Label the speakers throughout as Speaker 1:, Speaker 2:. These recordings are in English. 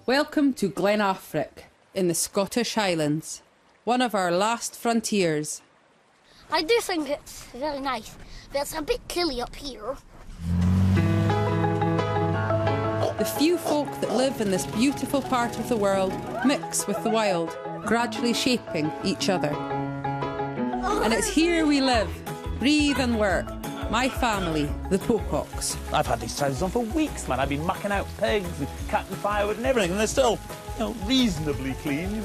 Speaker 1: Welcome to Glenafric in the Scottish Highlands, one of our last frontiers.
Speaker 2: I do think it's very nice, but it's a bit chilly up here.
Speaker 1: The few folk that live in this beautiful part of the world mix with the wild, gradually shaping each other. And it's here we live, breathe and work. My family, the Pococks.
Speaker 3: I've had these trousers on for weeks, man. I've been mucking out pigs and cutting firewood and everything, and they're still, reasonably clean.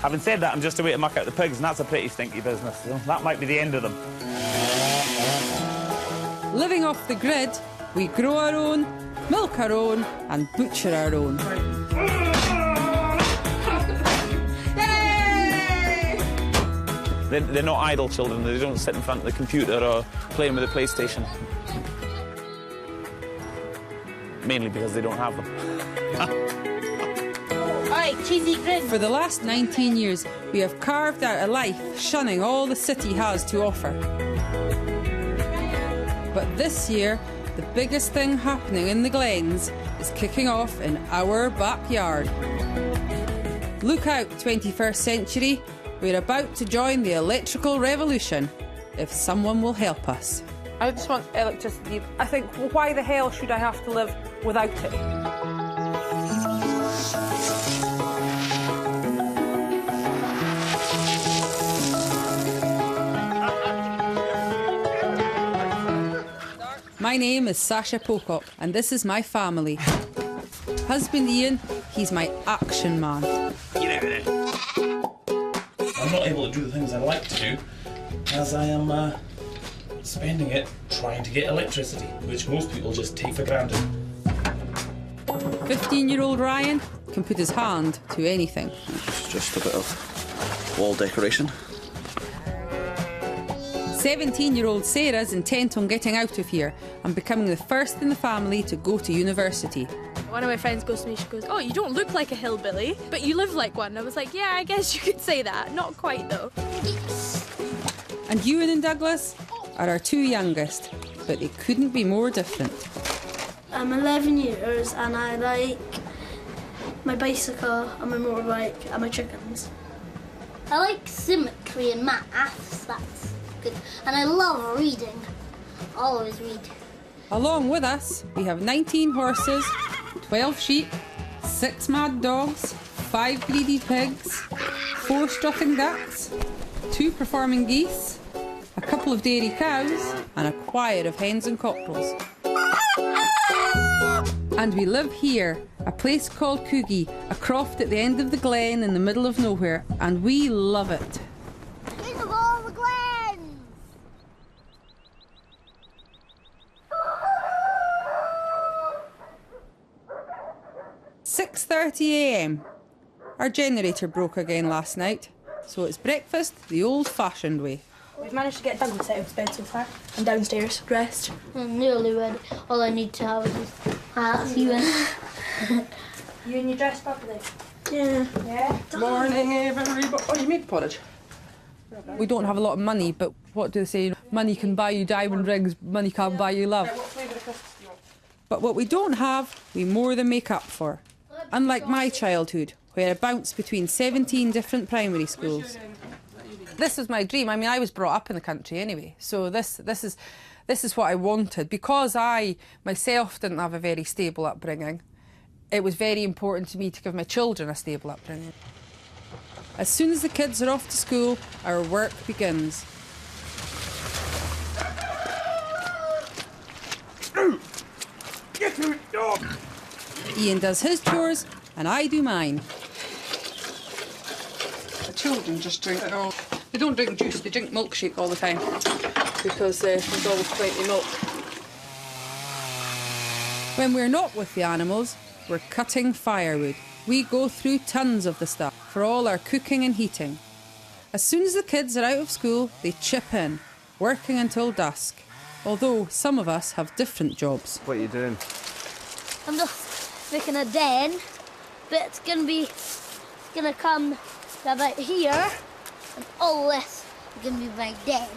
Speaker 3: Having said that, I'm just away to muck out the pigs, and that's a pretty stinky business. That might be the end of them.
Speaker 1: Living off the grid, we grow our own, milk our own, and butcher our own.
Speaker 3: They're not idle children. They don't sit in front of the computer or playing with the PlayStation. Mainly because they don't have them.
Speaker 2: Alright, cheesy grin.
Speaker 1: For the last 19 years, we have carved out a life shunning all the city has to offer. But this year, the biggest thing happening in the Glens is kicking off in our backyard. Look out, 21st century. We're about to join the electrical revolution, if someone will help us.
Speaker 4: I just want electricity. I think, well, why the hell should I have to live without it?
Speaker 1: My name is Sasha Pocock, and this is my family. Husband Ian, he's my action man.
Speaker 5: I'm not able to do the things I like to do, as I am spending it trying to get electricity, which most people just take for granted.
Speaker 1: 15-year-old Ryan can put his hand to anything.
Speaker 6: It's just a bit of wall decoration.
Speaker 1: 17-year-old Sarah's intent on getting out of here and becoming the first in the family to go to university.
Speaker 7: One of my friends goes to me, she goes, "Oh, you don't look like a hillbilly, but you live like one." I was like, yeah, I guess you could say that. Not quite, though.
Speaker 1: And Ewan and Douglas are our two youngest, but they couldn't be more different.
Speaker 8: I'm 11 years and I like my bicycle and my motorbike and my chickens.
Speaker 2: I like symmetry and maths, that's good. And I love reading. I always read.
Speaker 1: Along with us, we have 19 horses, 12 sheep, 6 mad dogs, 5 greedy pigs, 4 strutting ducks, 2 performing geese, a couple of dairy cows, and a choir of hens and cockerels. And we live here, a place called Coogee, a croft at the end of the glen in the middle of nowhere, and we love it.
Speaker 2: King of all the Glens!
Speaker 1: 6:30 a.m. Our generator broke again last night, so it's breakfast the old-fashioned way.
Speaker 7: We've managed to get Douglas out of bed so far. I'm downstairs, dressed.
Speaker 2: I'm nearly ready. All I need to have is that's you in.
Speaker 7: You and your dress properly?
Speaker 8: Yeah.
Speaker 7: Yeah?
Speaker 4: Morning, everybody. Oh, you made porridge?
Speaker 1: We don't have a lot of money, but what do they say? Money can buy you diamond rings, money can't buy you love.
Speaker 4: What flavour of crisps do you want?
Speaker 1: But what we don't have, we more than make up for. Unlike my childhood, where I bounced between 17 different primary schools. This was my dream. I mean, I was brought up in the country anyway, so this is what I wanted. Because I myself didn't have a very stable upbringing, it was very important to me to give my children a stable upbringing. As soon as the kids are off to school, our work begins.
Speaker 3: Get out, dog!
Speaker 1: Ian does his chores, and I do mine.
Speaker 4: The children just drink it all. They don't drink juice, they drink milkshake all the time because there's always plenty of milk.
Speaker 1: When we're not with the animals, we're cutting firewood. We go through tons of the stuff for all our cooking and heating. As soon as the kids are out of school, they chip in, working until dusk. Although some of us have different jobs.
Speaker 6: What are you doing?
Speaker 2: I'm just making a den, but it's gonna come about here, and all this is gonna be my den.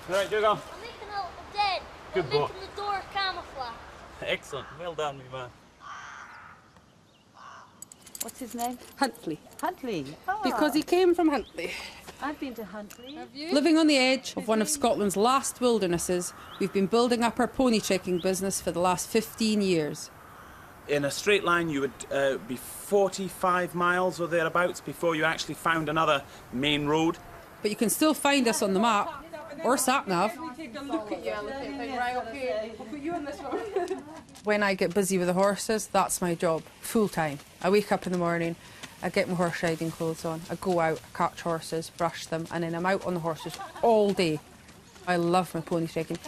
Speaker 3: All right, Dougal.
Speaker 2: I'm making a little den.
Speaker 3: Good
Speaker 2: I'm
Speaker 3: boy.
Speaker 2: making the door camouflage.
Speaker 3: Excellent. Well done, me man.
Speaker 9: What's his name?
Speaker 1: Huntley.
Speaker 9: Huntley. Ah,
Speaker 1: Because he came from Huntley.
Speaker 9: I've been to Huntley. Have you?
Speaker 1: Living on the edge of one of Scotland's last wildernesses, we've been building up our pony trekking business for the last 15 years.
Speaker 3: In a straight line, you would be 45 miles or thereabouts before you actually found another main road.
Speaker 1: But you can still find us on the map, or sat-nav.
Speaker 4: Take a look at you, right, okay, I'll put you in this one.
Speaker 1: When I get busy with the horses, that's my job, full-time. I wake up in the morning, I get my horse riding clothes on, I go out, I catch horses, brush them, and then I'm out on the horses all day. I love my pony trekking.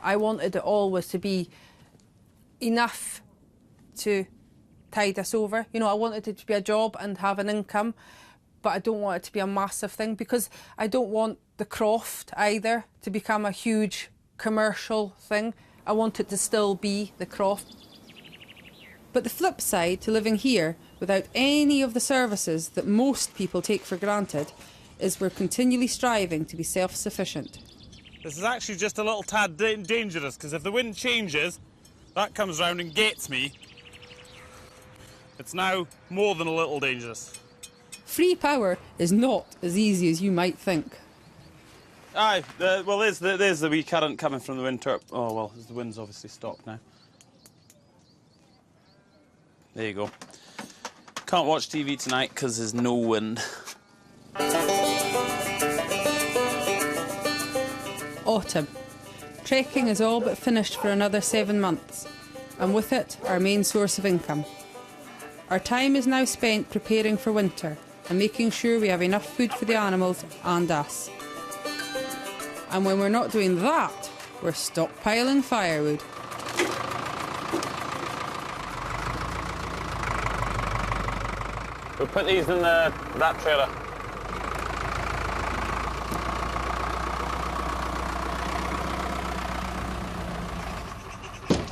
Speaker 1: I wanted it always to be enough to tide us over. You know, I wanted it to be a job and have an income, but I don't want it to be a massive thing because I don't want the croft either to become a huge commercial thing. I want it to still be the croft. But the flip side to living here without any of the services that most people take for granted is we're continually striving to be self-sufficient.
Speaker 3: This is actually just a little tad dangerous because if the wind changes, that comes round and gets me. It's now more than a little dangerous.
Speaker 1: Free power is not as easy as you might think.
Speaker 3: Aye, well, there's the wee current coming from the wind turbine. Oh, well, the wind's obviously stopped now. There you go. Can't watch TV tonight because there's no wind.
Speaker 1: Autumn. Trekking is all but finished for another 7 months, and with it, our main source of income. Our time is now spent preparing for winter and making sure we have enough food for the animals and us. And when we're not doing that, we're stockpiling firewood.
Speaker 3: We'll put these in that trailer.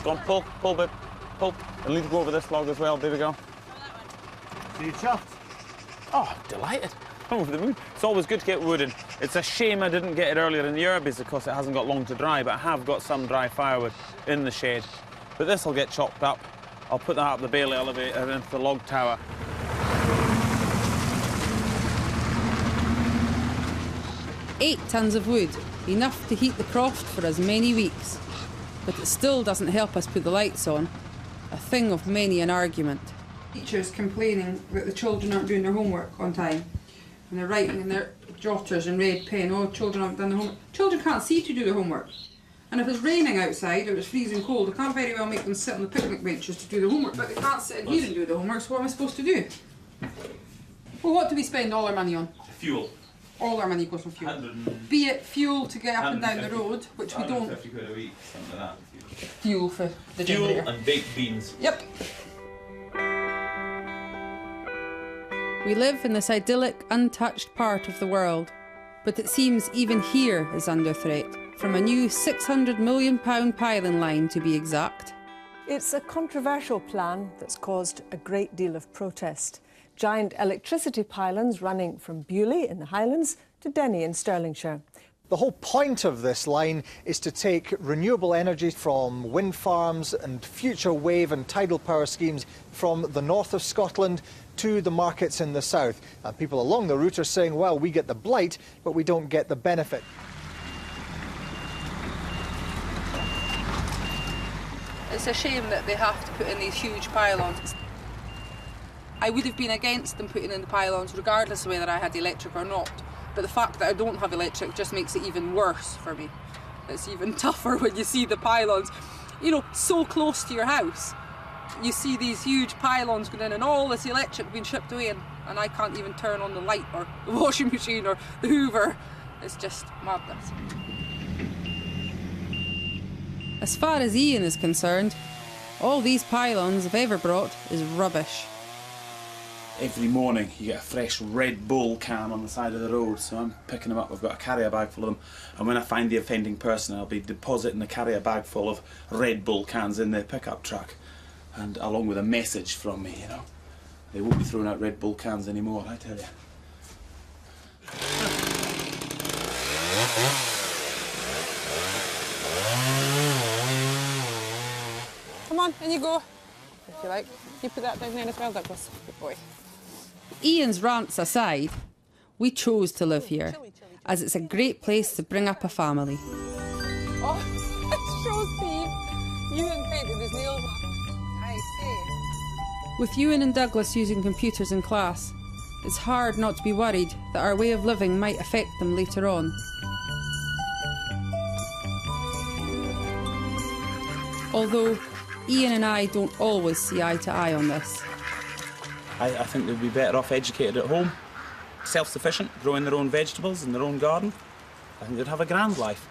Speaker 3: Go on, pull, babe, pull. And need to go over this log as well, there we go. See you chuffed? Oh, delighted. I'm over the moon. It's always good to get wood in. It's a shame I didn't get it earlier in the year because it hasn't got long to dry, but I have got some dry firewood in the shed. But this will get chopped up. I'll put that up the Bailey elevator into the log tower.
Speaker 1: Eight tons of wood, enough to heat the croft for as many weeks. But it still doesn't help us put the lights on, a thing of many an argument.
Speaker 4: Teachers complaining that the children aren't doing their homework on time. And they're writing in their jotters in red pen, oh, children haven't done their homework. Children can't see to do their homework. And if it's raining outside or it's freezing cold, I can't very well make them sit on the picnic benches to do their homework, but they can't sit in here and do their homework, so what am I supposed to do? Well, what do we spend all our money on?
Speaker 3: Fuel.
Speaker 4: All our money goes on fuel. Be it fuel to get up and down the road, which we don't.
Speaker 3: 150 quid a week, something like that.
Speaker 4: Fuel for the generator.
Speaker 3: Fuel and baked beans.
Speaker 4: Yep.
Speaker 1: We live in this idyllic, untouched part of the world, but it seems even here is under threat, from a new £600 million piling line to be exact.
Speaker 10: It's a controversial plan that's caused a great deal of protest. Giant electricity pylons running from Beaulieu in the Highlands to Denny in Stirlingshire.
Speaker 11: The whole point of this line is to take renewable energy from wind farms and future wave and tidal power schemes from the north of Scotland to the markets in the south. And people along the route are saying, well, we get the blight, but we don't get the benefit.
Speaker 1: It's a shame that they have to put in these huge pylons. I would have been against them putting in the pylons regardless of whether I had electric or not. But the fact that I don't have electric just makes it even worse for me. It's even tougher when you see the pylons, you know, so close to your house. You see these huge pylons going in and all this electric being shipped away and I can't even turn on the light or the washing machine or the Hoover. It's just madness. As far as Ian is concerned, all these pylons have ever brought is rubbish.
Speaker 3: Every morning you get a fresh Red Bull can on the side of the road, so I'm picking them up. I've got a carrier bag full of them, and when I find the offending person I'll be depositing the carrier bag full of Red Bull cans in their pickup truck, and along with a message from me, you know. They won't be throwing out Red Bull cans anymore, I tell you.
Speaker 1: Come on, in you go. if you like. You put that down there as well, Douglas. Good boy.
Speaker 4: Ian's rants aside, we chose to live here, as it's a great place to bring up a family.
Speaker 1: Oh, it's so Steve. Ewan painted his nails. I see.
Speaker 4: With Ewan and Douglas using computers in class, it's hard not to be worried that our way of living might affect them later on. Although Ian and I don't always see eye to eye on this.
Speaker 3: I think they'd be better off educated at home, self-sufficient, growing their own vegetables in their own garden. I think they'd have a grand life.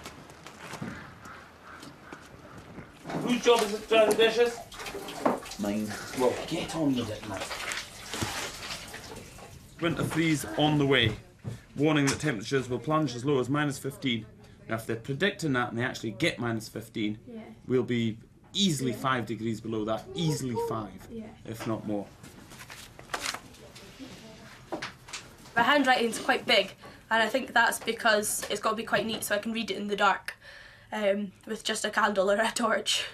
Speaker 3: Whose job is it to dry the dishes? Mine. Well, get on with it now. Winter freeze on the way. Warning that temperatures will plunge as low as -15. Now, if they're predicting that and they actually get -15, we'll be easily 5 degrees below that. Easily 5, if not more.
Speaker 7: My handwriting's quite big, and I think that's because it's got to be quite neat so I can read it in the dark with just a candle or a torch.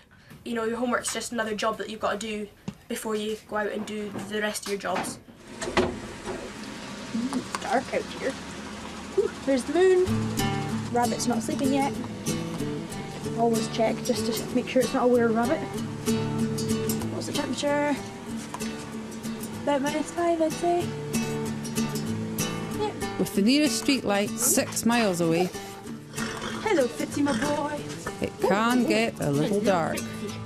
Speaker 7: You know, your homework's just another job that you've got to do before you go out and do the rest of your jobs.
Speaker 12: It's dark out here. Ooh, there's the moon. Rabbit's not sleeping yet. Always check just to make sure it's not a weird rabbit. What's the temperature? About -5, I'd say.
Speaker 4: With the nearest street light 6 miles away,
Speaker 12: Hello, Fitzy, my boy.
Speaker 4: it can get a little dark,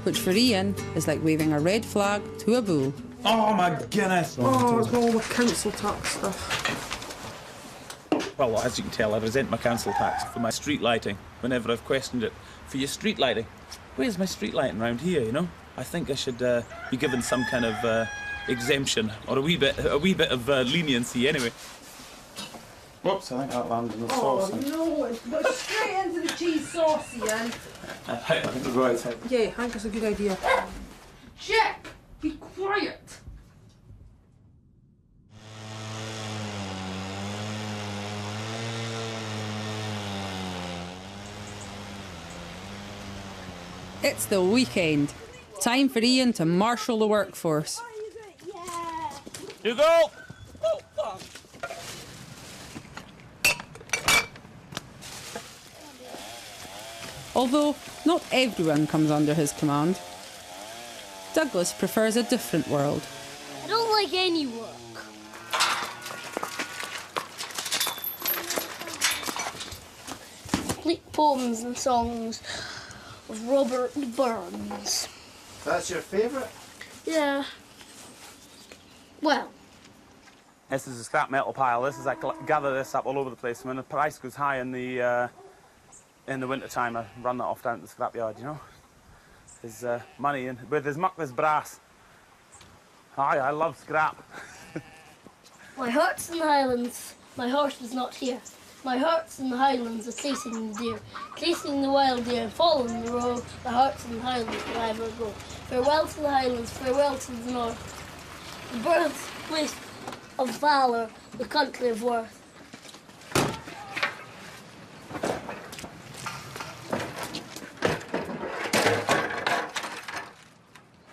Speaker 4: which for Ian is like waving a red flag to a bull.
Speaker 3: Oh my goodness!
Speaker 1: Oh, it's all the council tax stuff.
Speaker 3: Well, as you can tell, I resent my council tax for my street lighting whenever I've questioned it. For your street lighting, where's my street lighting around here, you know? I think I should be given some kind of exemption or a wee bit of leniency anyway. Whoops, I think that landed in the sauce.
Speaker 1: Oh no, it's got straight into the cheese sauce, Ian.
Speaker 3: I think we'll go outside.
Speaker 1: Yeah, I think that's a good idea. Jack, be quiet.
Speaker 4: It's the weekend. Time for Ian to marshal the workforce.
Speaker 3: You go!
Speaker 4: Although not everyone comes under his command. Douglas prefers a different world.
Speaker 2: I don't like any work. Complete poems and songs of Robert Burns.
Speaker 11: That's your favourite?
Speaker 2: Yeah. Well.
Speaker 3: This is a scrap metal pile. This is I gather this up all over the place. When the price goes high in the winter time, I run that off down to the scrapyard. You know, there's money in where there's muck, there's brass. Aye, I love scrap.
Speaker 2: My heart's in the Highlands. My horse is not here. My heart's in the Highlands, are chasing the deer, chasing the wild deer, following the road. My heart's in the Highlands, where I ever go. Farewell to the Highlands, farewell to the north. The birthplace of valour, the country of worth.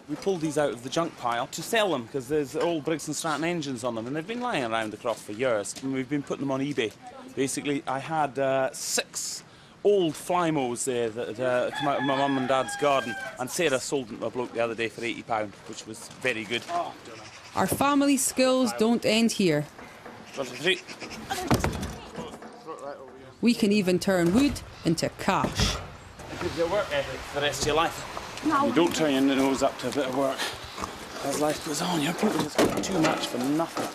Speaker 3: We pulled these out of the junk pile to sell them because there's old Briggs & Stratton engines on them and they've been lying around the croft for years and we've been putting them on eBay. Basically, I had 6 old Flymos there that come out of my mum and dad's garden and Sarah sold them to a bloke the other day for £80, which was very good.
Speaker 4: Our family skills don't end here. We can even turn wood into cash.
Speaker 3: It gives you a work ethic for the rest of your life. You don't turn your nose up to a bit of work. As life goes on, you're people just get too much for nothing.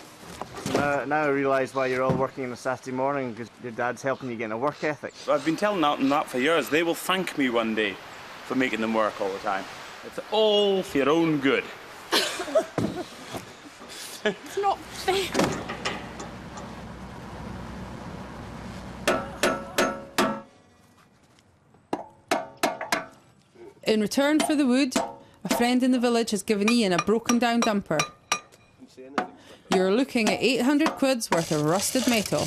Speaker 13: Now I realise why you're all working on a Saturday morning, because your dad's helping you get a work ethic.
Speaker 3: I've been telling them that for years. They will thank me one day for making them work all the time. It's all for your own good.
Speaker 7: It's not fair.
Speaker 4: In return for the wood, a friend in the village has given Ian a broken down dumper. You're looking at 800 quid's worth of rusted metal.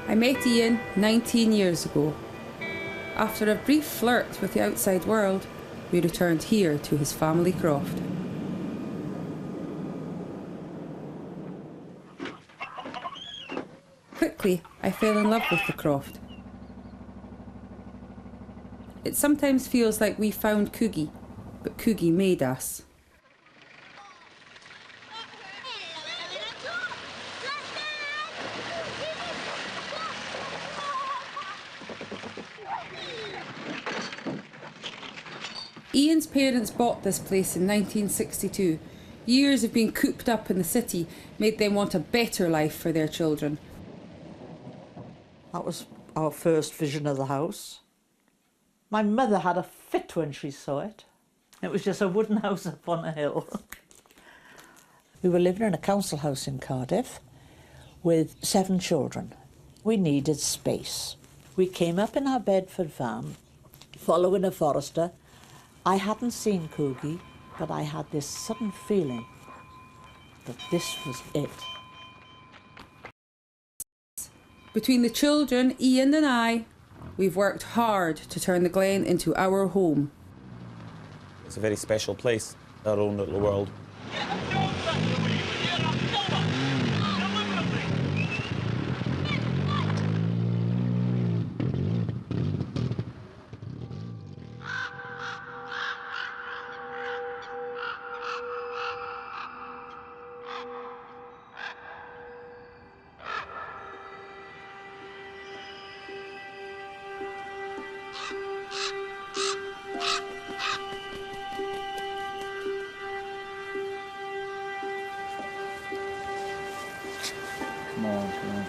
Speaker 4: I met Ian 19 years ago.
Speaker 1: After a brief flirt with the outside world, we returned here to his family croft. Quickly, I fell in love with the croft. It sometimes feels like we found Coogie, but Coogie made us. Ian's parents bought this place in 1962. Years of being cooped up in the city made them want a better life for their children.
Speaker 9: That was our first vision of the house. My mother had a fit when she saw it. It was just a wooden house up on a hill. We were living in a council house in Cardiff with 7 children. We needed space. We came up in our Bedford van, following a forester. I hadn't seen Coogie, but I had this sudden feeling that this was it.
Speaker 1: Between the children, Ian and I, we've worked hard to turn the Glen into our home.
Speaker 3: It's a very special place, our own little world.
Speaker 5: Come on, come on.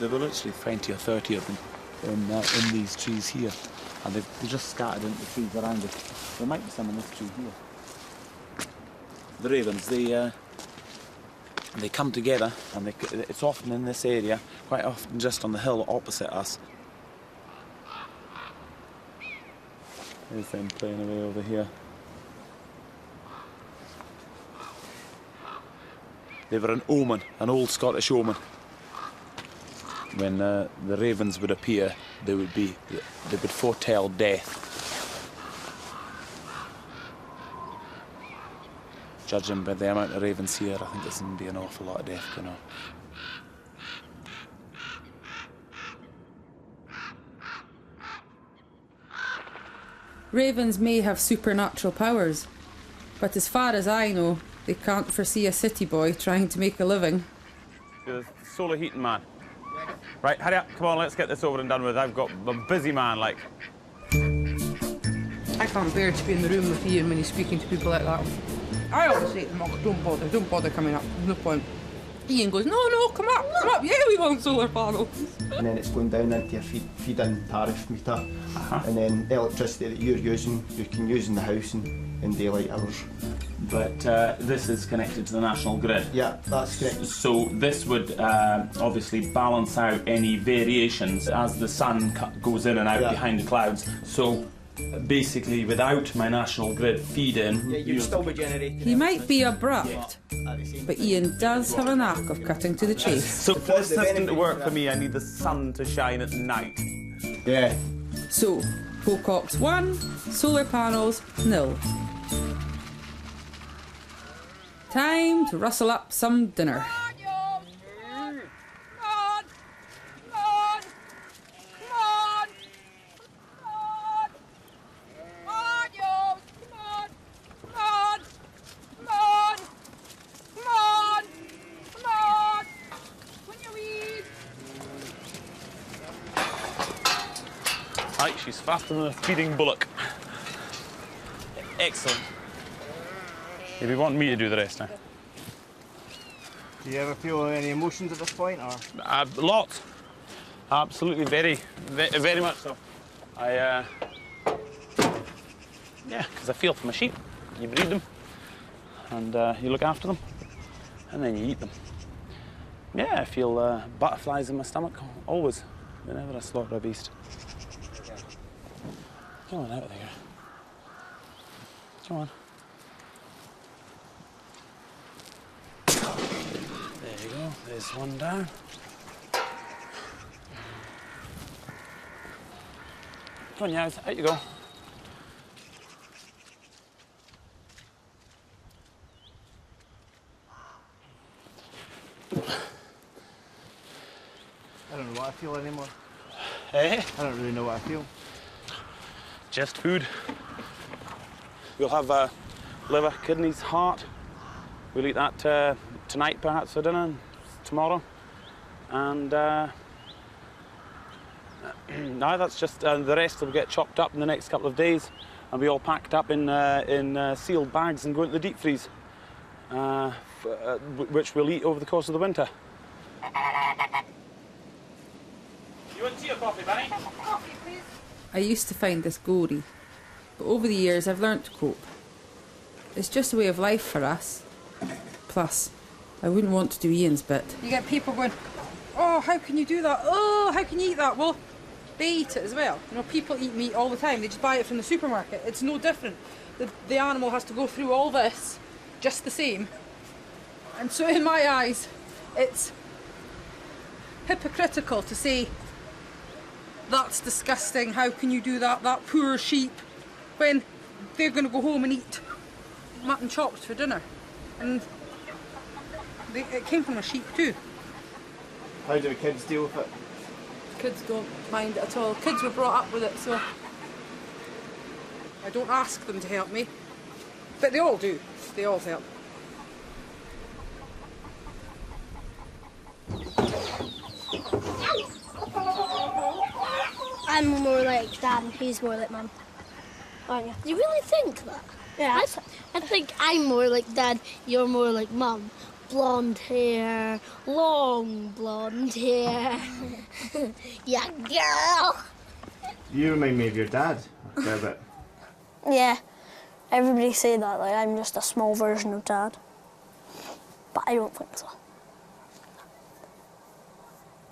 Speaker 5: There were literally 20 or 30 of them in these trees here, and they're just scattered into the trees around it. There might be some in this tree here. The ravens, they come together, and it's often in this area, quite often just on the hill opposite us. There's them playing away over here. They were an omen, an old Scottish omen. When the ravens would appear, they would foretell death. Judging by the amount of ravens here, I think there's going to be an awful lot of death going on.
Speaker 1: Ravens may have supernatural powers, but as far as I know, they can't foresee a city boy trying to make a living.
Speaker 3: The solar heating man. Right, hurry up, come on, let's get this over and done with. I've got a busy man, like.
Speaker 4: I can't bear to be in the room with Ian when he's speaking to people like that. I always say to them, oh, don't bother coming up, there's no point. Ian goes, no, come up, yeah, we want solar panels.
Speaker 14: And then it's going down into your feed-in tariff meter. And then electricity that you're using, you can use in the house in daylight hours.
Speaker 3: But this is connected to the national grid.
Speaker 14: Yeah, that's correct.
Speaker 3: So this would obviously balance out any variations as the sun goes in and out behind the clouds. So basically, without my national grid feed-in...
Speaker 14: Yeah, you'd still be generating...
Speaker 1: He might be abrupt, but Ian does have a knack of cutting to the chase.
Speaker 3: So for this system to work for me, I need the sun to shine at night.
Speaker 14: Yeah.
Speaker 1: So, Pocox 1, solar panels 0. Time to rustle up some dinner.
Speaker 3: Right, she's faster than a feeding bullock. Excellent. If you want me to do the rest now.
Speaker 13: Do you ever feel any emotions at this point, or?
Speaker 3: Lots. Absolutely, very much so. Yeah, because I feel for my sheep. You breed them, and you look after them, and then you eat them. Yeah, I feel butterflies in my stomach, always, whenever I slaughter a beast. Come on out of there. Come on. There you go, there's one down. Come on, Yaz, out you go.
Speaker 13: I don't know what I feel anymore.
Speaker 3: Eh?
Speaker 13: I don't really know what I feel.
Speaker 3: Just food. We'll have liver, kidneys, heart. We'll eat that tonight, perhaps, for dinner, and tomorrow. And no, that's just the rest will get chopped up in the next couple of days and be all packed up in sealed bags and go into the deep freeze, which we'll eat over the course of the winter. You want tea or coffee, Benny? Coffee, please.
Speaker 1: I used to find this gory, but over the years I've learnt to cope. It's just a way of life for us. Plus, I wouldn't want to do Ian's bit.
Speaker 4: You get people going, oh, how can you do that? Oh, how can you eat that? Well, they eat it as well. You know, people eat meat all the time. They just buy it from the supermarket. It's no different. The animal has to go through all this just the same. And so in my eyes, it's hypocritical to say, that's disgusting, how can you do that, that poor sheep, when they're going to go home and eat mutton chops for dinner. And it came from a sheep too.
Speaker 13: How do the kids deal with it?
Speaker 4: Kids don't mind it at all. Kids were brought up with it, so I don't ask them to help me. But they all do. They all help.
Speaker 2: I'm more like Dad and he's more like Mum. Aren't you? You really think that? Yeah. I think I'm more like Dad, you're more like Mum. Blonde hair, long blonde hair. Yeah, girl.
Speaker 13: You remind me of your dad a fair bit.
Speaker 2: Yeah, everybody say that, like I'm just a small version of Dad. But I don't think so.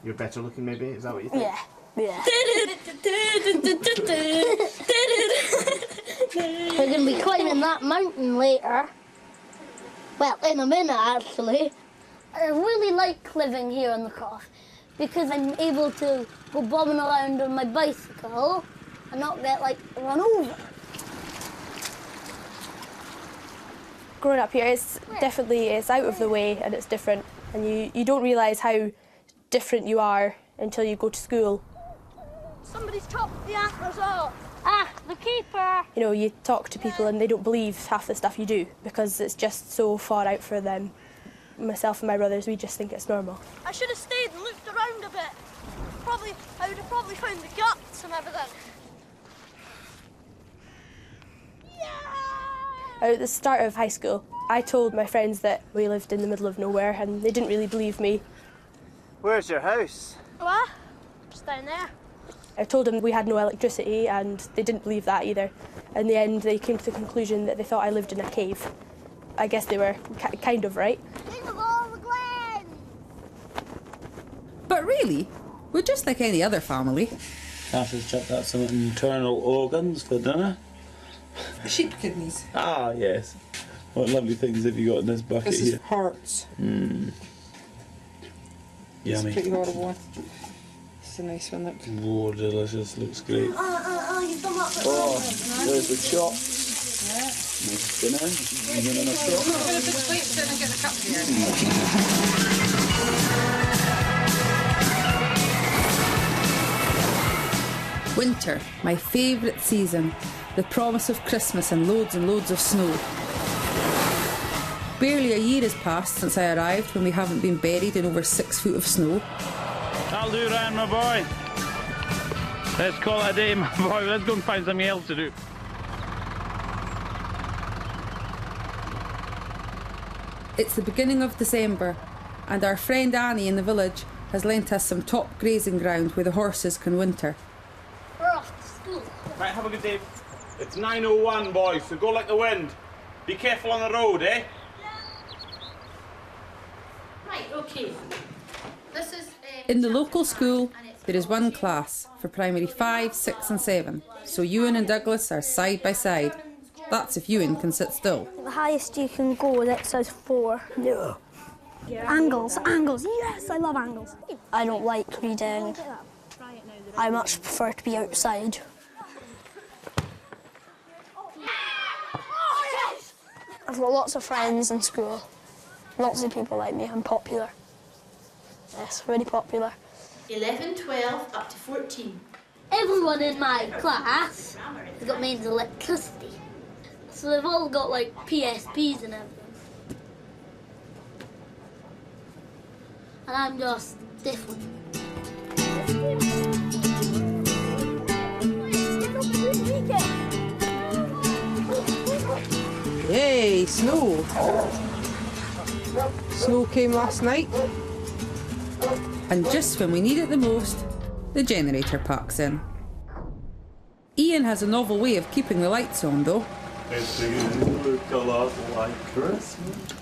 Speaker 13: You're better looking, maybe? Is that what you think?
Speaker 2: Yeah. Yeah. We're going to be climbing that mountain later. Well, in a minute, actually. I really like living here on the Croft because I'm able to go bobbing around on my bicycle and not get, like, run over.
Speaker 7: Growing up here, it's out of the way and it's different. And you don't realise how different you are until you go to school.
Speaker 2: Somebody's chopped the antlers off. Ah, the keeper.
Speaker 7: You know, you talk to people and they don't believe half the stuff you do because it's just so far out for them. Myself and my brothers, we just think it's normal.
Speaker 2: I should have stayed and looked around a bit. I would have probably found the guts and everything.
Speaker 7: At the start of high school, I told my friends that we lived in the middle of nowhere and they didn't really believe me.
Speaker 13: Where's your house?
Speaker 2: What? Just down there.
Speaker 7: I told them we had no electricity and they didn't believe that either. In the end, they came to the conclusion that they thought I lived in a cave. I guess they were kind of right.
Speaker 1: But really, we're just like any other family.
Speaker 5: Kath has chopped out some internal organs for dinner.
Speaker 4: Sheep kidneys.
Speaker 5: Ah, yes. What lovely things have you got in this bucket
Speaker 4: This
Speaker 5: here?
Speaker 4: is hearts.
Speaker 5: Mmm.
Speaker 4: It's a
Speaker 5: Yummy.
Speaker 4: pretty horrible one. It's a nice one, look.
Speaker 5: Oh, delicious. Looks great.
Speaker 2: You've done that.
Speaker 5: Oh, there's the chops. Nice dinner. You in a chop?
Speaker 4: Put a big plate sit and get the cup here.
Speaker 1: Winter, my favourite season. The promise of Christmas and loads of snow. Barely a year has passed since I arrived when we haven't been buried in over 6 foot of snow.
Speaker 3: That'll do, Ryan, my boy. Let's call it a day, my boy. Let's go and find something else to do.
Speaker 1: It's the beginning of December, and our friend Annie in the village has lent us some top grazing ground where the horses can winter.
Speaker 2: We're off to school.
Speaker 3: Right, have a good day. It's 9:01, boys, so go like the wind. Be careful on the road, eh?
Speaker 2: Right, okay. This is...
Speaker 1: In the local school, there is one class for primary 5, 6 and 7, so Ewan and Douglas are side by side. That's if Ewan can sit still.
Speaker 2: The highest you can go is exercise 4. No. Angles, yes, I love angles. I don't like reading. I much prefer to be outside.
Speaker 8: I've got lots of friends in school. Lots of people like me. I'm popular. Yes, very popular.
Speaker 15: 11, 12, up to 14.
Speaker 2: Everyone in my class has got mains electricity. So they've all got like PSPs and everything. And I'm just different.
Speaker 1: Yay, snow. Snow came last night. And just when we need it the most, the generator packs in. Ian has a novel way of keeping the lights on though.
Speaker 5: It's beginning to look a lot like Christmas.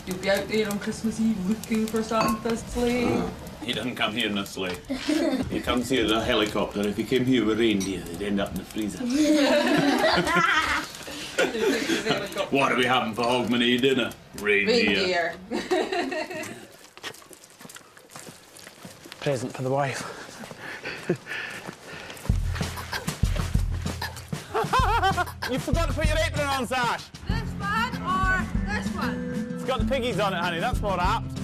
Speaker 1: You'll be out there on Christmas Eve looking for Santa's sleigh.
Speaker 3: He doesn't come here in a sleigh. He comes here in a helicopter. If he came here with reindeer, they'd end up in the freezer. What are we having for Hogmanay dinner? Reindeer.
Speaker 16: Present for the wife.
Speaker 3: You forgot to put your apron on, Sash.
Speaker 1: This one or this one?
Speaker 3: It's got the piggies on it, honey. That's more apt.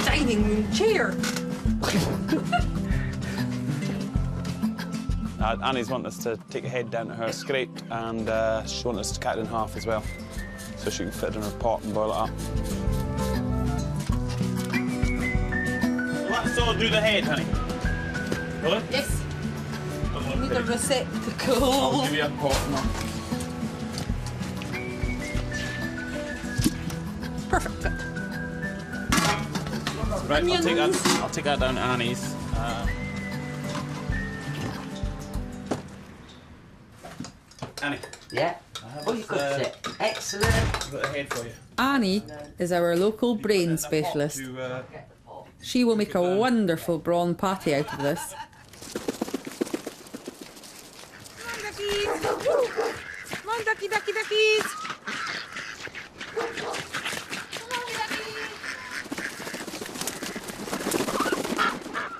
Speaker 1: Dining room chair.
Speaker 3: Annie's wanting us to take a head down to her scrape, and she wants us to cut it in half as well, so she can fit it in her pot and boil it up. Let's all do the head, honey. Will it?
Speaker 1: Yes. We need a receptacle.
Speaker 3: I'll give you a pot now.
Speaker 1: Perfect.
Speaker 3: Right, I'll take that down to Annie's. Annie.
Speaker 9: Yeah. Oh, you cooked it. Excellent.
Speaker 3: I've got a head for you.
Speaker 1: Annie is our local brain specialist. She will make a wonderful brawn patty out of this.
Speaker 4: Come on, ducky, ducky, duckies.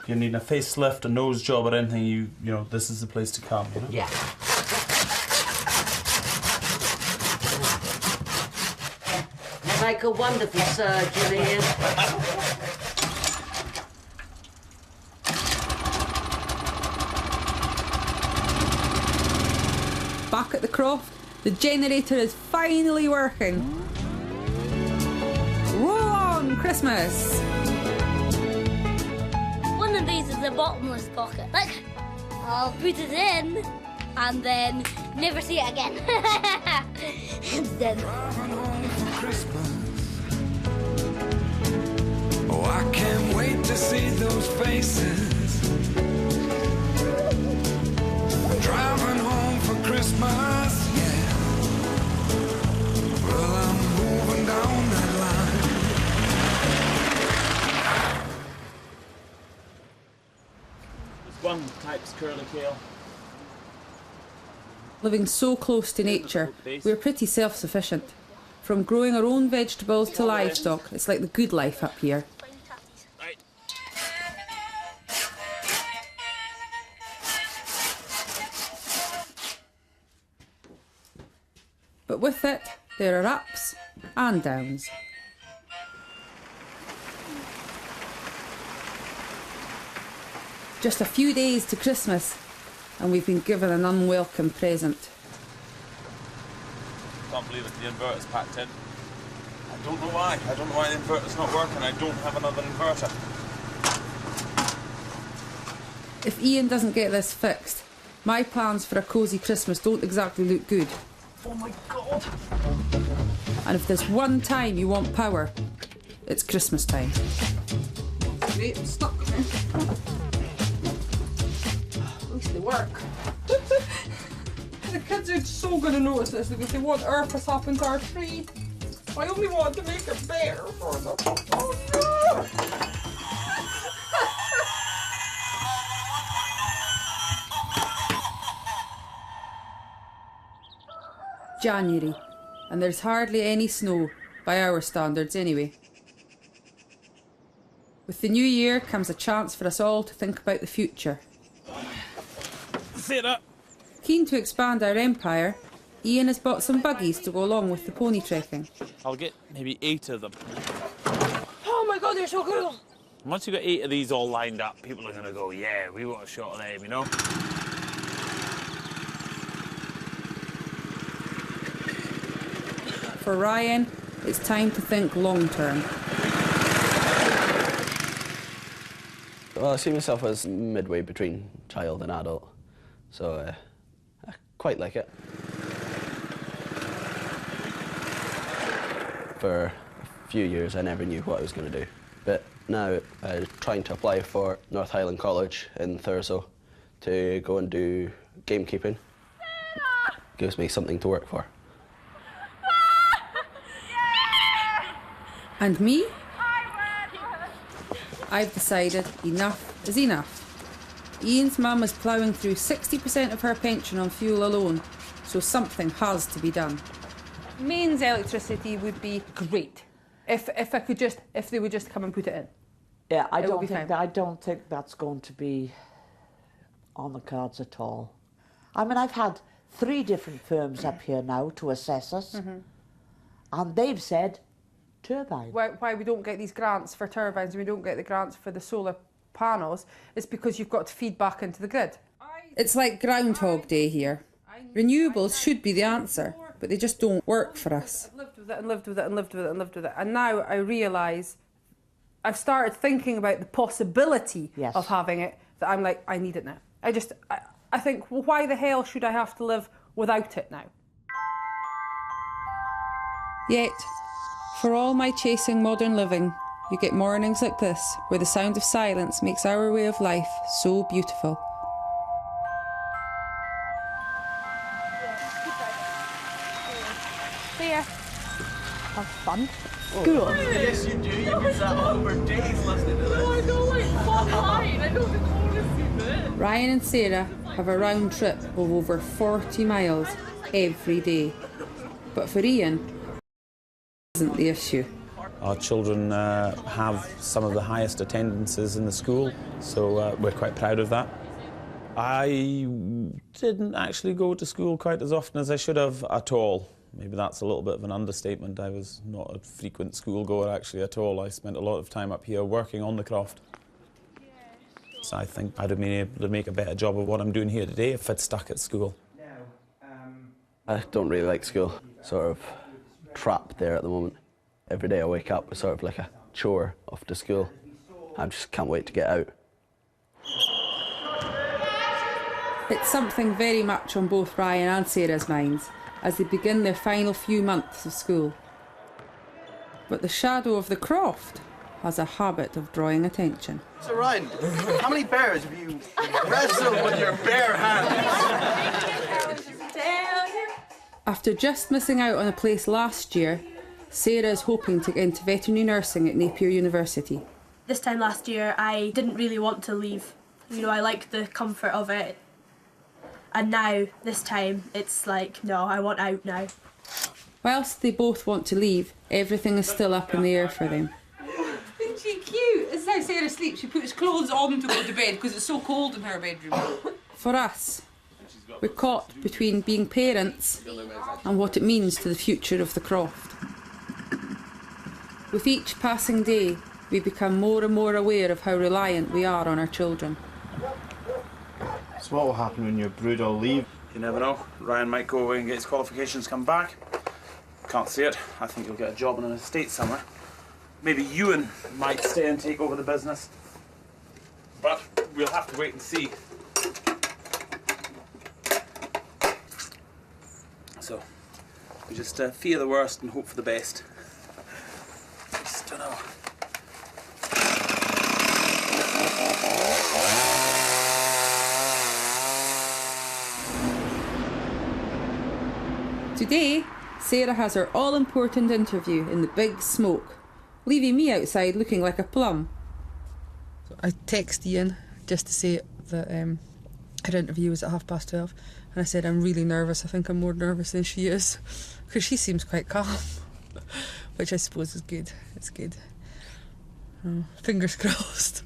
Speaker 3: If you're needing a facelift, a nose job, or anything, you know, this is the place to come. You know?
Speaker 9: Yeah. You make a wonderful surgeon, Ian.
Speaker 1: Back at the croft, the generator is finally working. Roll on, Christmas!
Speaker 2: One of these is a bottomless pocket. Look, I'll put it in and then never see it again. It's dead.
Speaker 17: Oh, I can't wait to see those faces. Driving home for Christmas, yeah. Well, I'm moving down that line.
Speaker 3: There's one type's curly kale.
Speaker 1: Living so close to nature, we're pretty self-sufficient. From growing our own vegetables to livestock, it's like the good life up here. But with it, there are ups and downs. Just a few days to Christmas, and we've been given an unwelcome present.
Speaker 3: Can't believe it, the inverter's packed in. I don't know why. I don't know why the inverter's not working. I don't have another inverter.
Speaker 1: If Ian doesn't get this fixed, my plans for a cosy Christmas don't exactly look good.
Speaker 3: Oh my God!
Speaker 1: And if there's one time you want power, it's Christmas time.
Speaker 4: Wait, I'm stuck. At least they work. The kids are so going to notice this because they want earth has happened to our tree. I only want to make it better for them. Oh no!
Speaker 1: January, and there's hardly any snow, by our standards anyway. With the new year comes a chance for us all to think about the future.
Speaker 3: Sarah.
Speaker 1: Keen to expand our empire, Ian has bought some buggies to go along with the pony trekking.
Speaker 3: I'll get maybe 8 of them.
Speaker 7: Oh my god, they're so cool!
Speaker 3: Once you've got 8 of these all lined up, people are going to go, yeah, we want a shot of them, you know?
Speaker 1: For Ryan, it's time to think long term.
Speaker 6: Well, I see myself as midway between child and adult, so I quite like it. For a few years, I never knew what I was going to do, but now I'm trying to apply for North Highland College in Thurso to go and do gamekeeping. Gives me something to work for.
Speaker 1: And me? I've decided enough is enough. Ian's mum is ploughing through 60% of her pension on fuel alone, so something has to be done. Mains electricity would be great if they would just come and put it in.
Speaker 9: Yeah, I don't think that's going to be on the cards at all. I mean, I've had 3 different firms up here now to assess us, and they've said turbine.
Speaker 1: Why we don't get these grants for turbines and we don't get the grants for the solar panels is because you've got to feed back into the grid. It's like Groundhog Day here. Renewables should be the answer, but they just don't work for us. I've lived with it and lived with it and lived with it and lived with it, and now I realise I've started thinking about the possibility of having it, that I'm like, I need it now. I think, well, why the hell should I have to live without it now? Yet, for all my chasing modern living, you get mornings like this, where the sound of silence makes our way of life so beautiful.
Speaker 12: Here. Have fun.
Speaker 14: Go on. Yes, you do. You can sat on for days listening to this.
Speaker 7: I know, like, fine. I know the chorus of it.
Speaker 1: Ryan and Sarah have a round trip of over 40 miles every day. But for Ian, isn't the issue.
Speaker 3: Our children have some of the highest attendances in the school, so we're quite proud of that. I didn't actually go to school quite as often as I should have at all. Maybe that's a little bit of an understatement. I was not a frequent schoolgoer actually at all. I spent a lot of time up here working on the craft. So I think I'd have been able to make a better job of what I'm doing here today if I'd stuck at school.
Speaker 6: I don't really like school, sort of trapped there at the moment. Every day I wake up, it's sort of like a chore off to school. I just can't wait to get out.
Speaker 1: It's something very much on both Ryan and Sarah's minds as they begin their final few months of school. But the shadow of the croft has a habit of drawing attention.
Speaker 14: So Ryan, how many bears have you wrestled with your bare hands?
Speaker 1: After just missing out on a place last year, Sarah is hoping to get into veterinary nursing at Napier University.
Speaker 7: This time last year, I didn't really want to leave. You know, I liked the comfort of it. And now, this time, it's like, no, I want out now.
Speaker 1: Whilst they both want to leave, everything is still up in the air for them.
Speaker 4: Isn't she cute? This is how Sarah sleeps. She puts clothes on to go to bed because it's so cold in her bedroom.
Speaker 1: For us, we're caught between being parents and what it means to the future of the croft. With each passing day, we become more and more aware of how reliant we are on our children.
Speaker 13: So what will happen when your brood all leave?
Speaker 3: You never know. Ryan might go away and get his qualifications, come back. Can't see it. I think he'll get a job in an estate somewhere. Maybe Ewan might stay and take over the business. But we'll have to wait and see. So, we just fear the worst and hope for the best. I just don't know.
Speaker 1: Today, Sarah has her all-important interview in the big smoke, leaving me outside looking like a plum. I text Ian just to say that her interview was at 12:30, and I said I'm really nervous. I think I'm more nervous than she is, because she seems quite calm, which I suppose is good. It's good. Fingers crossed.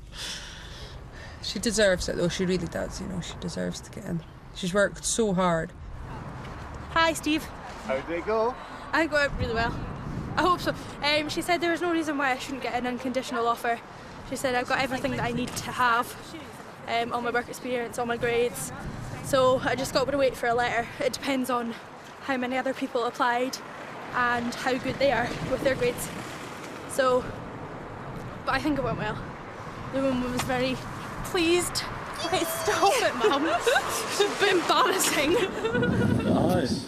Speaker 1: She deserves it though, she really does, you know, she deserves to get in. She's worked so hard.
Speaker 16: Hi, Steve.
Speaker 13: How did it go?
Speaker 16: I think it went really well. I hope so. She said there was no reason why I shouldn't get an unconditional offer. She said I've got everything that I need to have, all my work experience, all my grades. So I just got to wait for a letter. It depends on how many other people applied and how good they are with their grades. So, but I think it went well. The woman was very pleased. Wait, stop it, Mum. It's a bit embarrassing.
Speaker 5: Nice.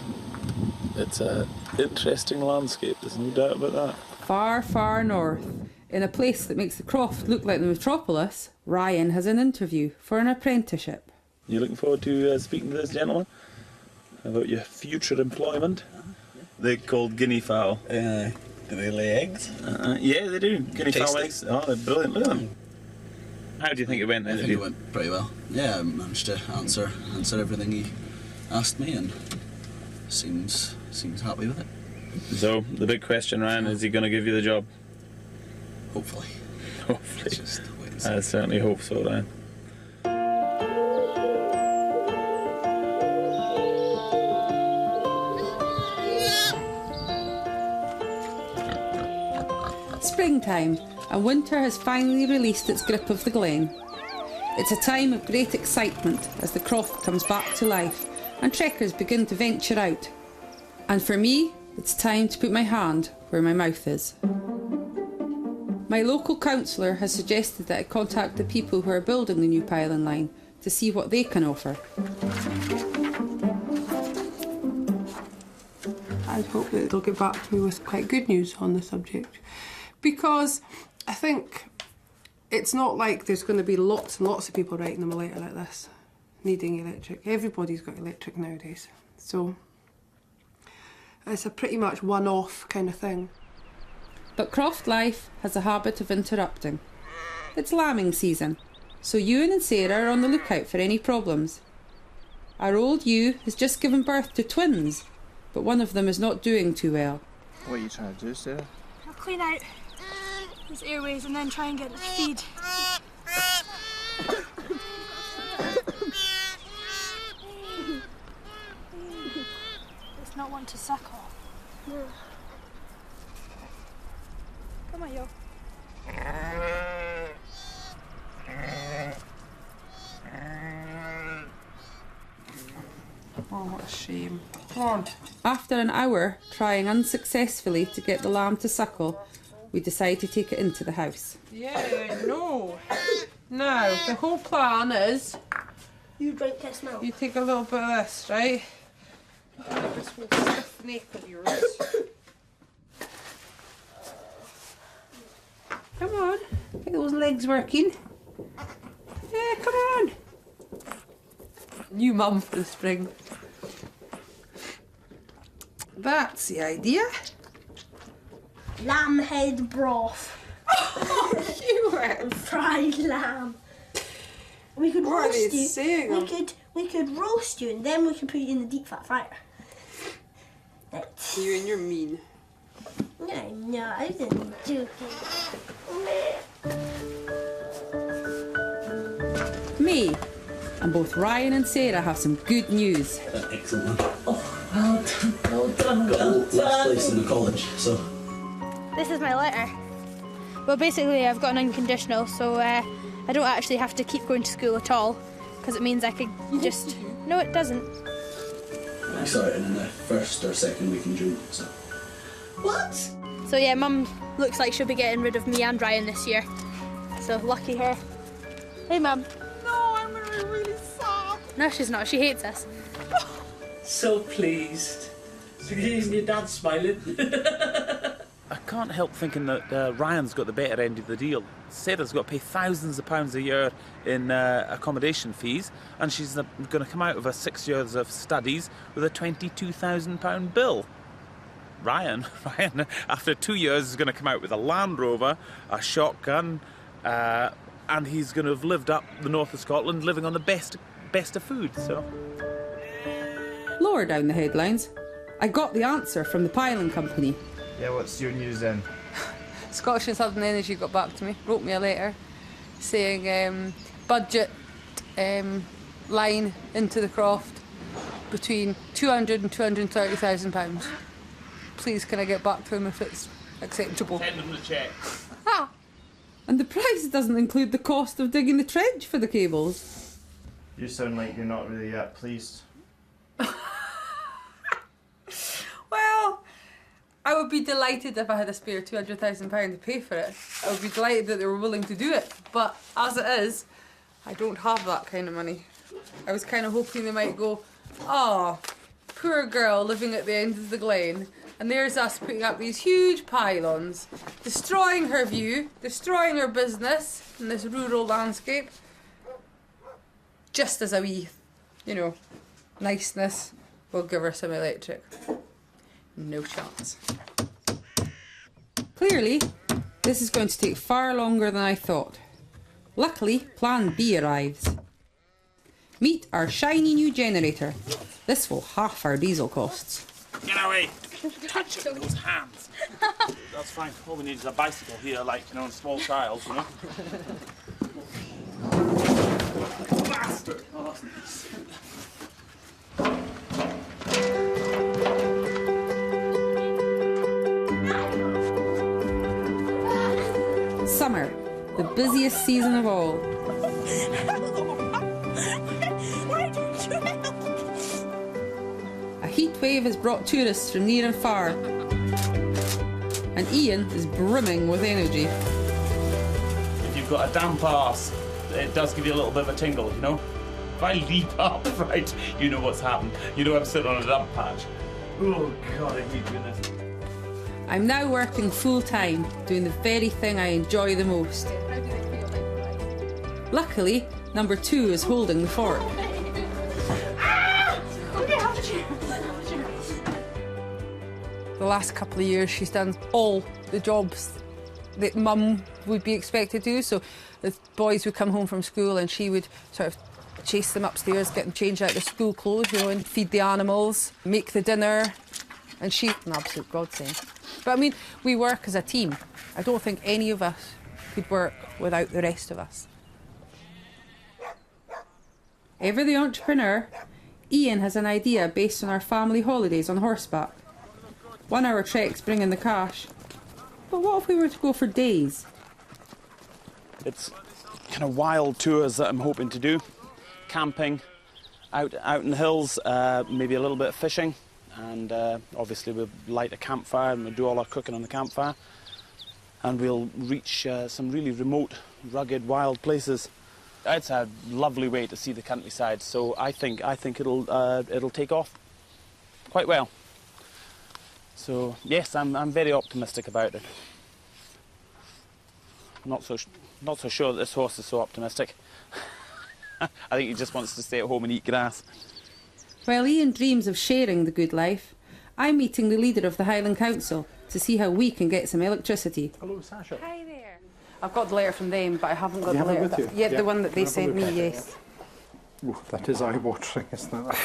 Speaker 5: It's an interesting landscape, there's no doubt about that.
Speaker 1: Far, far north, in a place that makes the Croft look like the metropolis, Ryan has an interview for an apprenticeship.
Speaker 5: You looking forward to speaking to this gentleman about your future employment? They're called guinea fowl.
Speaker 6: Do they lay eggs?
Speaker 5: Yeah, they do. Guinea fowl eggs. Oh, they're brilliant. Look at them. How do you think it went?
Speaker 6: I think it went pretty well. Yeah, I managed to answer everything he asked me, and seems happy with it.
Speaker 5: So the big question, Ryan, is he going to give you the job?
Speaker 6: Hopefully.
Speaker 5: Hopefully.
Speaker 6: Just wait and see.
Speaker 5: I certainly hope so, Ryan.
Speaker 1: Springtime, and winter has finally released its grip of the glen. It's a time of great excitement as the Croft comes back to life and trekkers begin to venture out. And for me, it's time to put my hand where my mouth is. My local councillor has suggested that I contact the people who are building the new pylon line to see what they can offer.
Speaker 18: I'd hope that they'll get back to me with quite good news on the subject, because I think it's not like there's going to be lots and lots of people writing them a letter like this, needing electric. Everybody's got electric nowadays, so it's a pretty much one-off kind of thing.
Speaker 1: But Croft life has a habit of interrupting. It's lambing season, so Ewan and Sarah are on the lookout for any problems. Our old Ewe has just given birth to twins, but one of them is not doing too well.
Speaker 13: What are you trying to do, Sarah?
Speaker 16: I'll clean out his airways and then try and get it to feed. It's not one to suck off. No. Come on, yo.
Speaker 18: Oh, what a shame. Come on.
Speaker 1: After an hour trying unsuccessfully to get the lamb to suckle, we decide to take it into the house.
Speaker 18: Yeah, no. Now, the whole plan is...
Speaker 2: You drink this now.
Speaker 18: You take a little bit of this, right? This whole stiff neck of yours. Come on, get those legs working. Yeah, come on. New mum for the spring. That's the idea.
Speaker 2: Lamb head broth.
Speaker 18: Oh,
Speaker 2: fried lamb. We could
Speaker 18: What are
Speaker 2: roast
Speaker 18: they
Speaker 2: you.
Speaker 18: saying?
Speaker 2: We could roast you, and then we could put you in the deep fat fryer.
Speaker 18: You and you're mean.
Speaker 2: No, I didn't do it.
Speaker 1: Me, and both Ryan and Sarah have some good news.
Speaker 6: Excellent. Well done. Got the last place in the college, so.
Speaker 16: This is my letter. Well, basically, I've got an unconditional, so I don't actually have to keep going to school at all, because it means I could just. No, it doesn't.
Speaker 6: I started in the first or second week in June, so.
Speaker 16: What? So yeah, Mum looks like she'll be getting rid of me and Ryan this year. So lucky her. Hey, Mum.
Speaker 18: No, I'm gonna be really sad.
Speaker 16: No, she's not. She hates us.
Speaker 19: So pleased. Isn't your dad smiling?
Speaker 3: I can't help thinking that Ryan's got the better end of the deal. Sarah's got to pay thousands of pounds a year in accommodation fees, and she's going to come out of her 6 years of studies with a £22,000 bill. Ryan, after 2 years, is going to come out with a Land Rover, a shotgun, and he's going to have lived up the north of Scotland, living on the best of food. So,
Speaker 1: Lower down the headlines, I got the answer from the piling company.
Speaker 13: Yeah, what's your news then?
Speaker 1: Scottish and Southern Energy got back to me, wrote me a letter saying budget line into the croft between £200,000 and £230,000. Please, can I get back to them if it's acceptable?
Speaker 3: Send them the cheque.
Speaker 1: And the price doesn't include the cost of digging the trench for the cables.
Speaker 13: You sound like you're not really that pleased.
Speaker 1: Well, I would be delighted if I had a spare £200,000 to pay for it. I would be delighted that they were willing to do it. But as it is, I don't have that kind of money. I was kind of hoping they might go, oh, poor girl living at the end of the glen. And there's us putting up these huge pylons, destroying her view, destroying her business in this rural landscape. Just as a wee, you know, niceness, we'll give her some electric. No chance. Clearly, this is going to take far longer than I thought. Luckily, Plan B arrives. Meet our shiny new generator. This will half our diesel costs.
Speaker 3: Get away! Touch it with those hands. That's fine. All we need is a bicycle here, like, you know, a small child, you know. Bastard! Oh, that's nice.
Speaker 1: Summer, the busiest season of all.
Speaker 12: Why don't you help?
Speaker 1: A heat wave has brought tourists from near and far, and Ian is brimming with energy.
Speaker 3: If you've got a damp arse, it does give you a little bit of a tingle, you know? If I leap up, right, you know what's happened. You know I'm sitting on a dump patch. Oh, God, I hate doing this.
Speaker 1: I'm now working full-time, doing the very thing I enjoy the most. Luckily, number 2 is holding the fort. The last couple of years she's done all the jobs that mum would be expected to do. So the boys would come home from school and she would sort of chase them upstairs, get them changed out their school clothes, you know, and feed the animals, make the dinner. And she's an absolute godsend. But I mean, we work as a team. I don't think any of us could work without the rest of us. Ever the entrepreneur, Ian has an idea based on our family holidays on horseback. 1 hour treks bring in the cash. But what if we were to go for days?
Speaker 3: It's kind of wild tours that I'm hoping to do. Camping, out in the hills, maybe a little bit of fishing. And obviously we'll light a campfire and we'll do all our cooking on the campfire. And we'll reach some really remote, rugged, wild places. It's a lovely way to see the countryside, so I think it'll take off quite well. So yes, I'm very optimistic about it. Not so sure that this horse is so optimistic. I think he just wants to stay at home and eat grass.
Speaker 1: While Ian dreams of sharing the good life, I'm meeting the leader of the Highland Council to see how we can get some electricity.
Speaker 11: Hello, Sasha.
Speaker 1: Hi there. I've got the letter from them, but I haven't got
Speaker 11: You
Speaker 1: the
Speaker 11: have it
Speaker 1: letter.
Speaker 11: with you?
Speaker 1: Yeah,
Speaker 11: Yeah.
Speaker 1: the one that they
Speaker 11: Can I have a
Speaker 1: sent
Speaker 11: look
Speaker 1: me,
Speaker 11: at it?
Speaker 1: yes.
Speaker 11: Ooh, that is eye-watering, isn't it?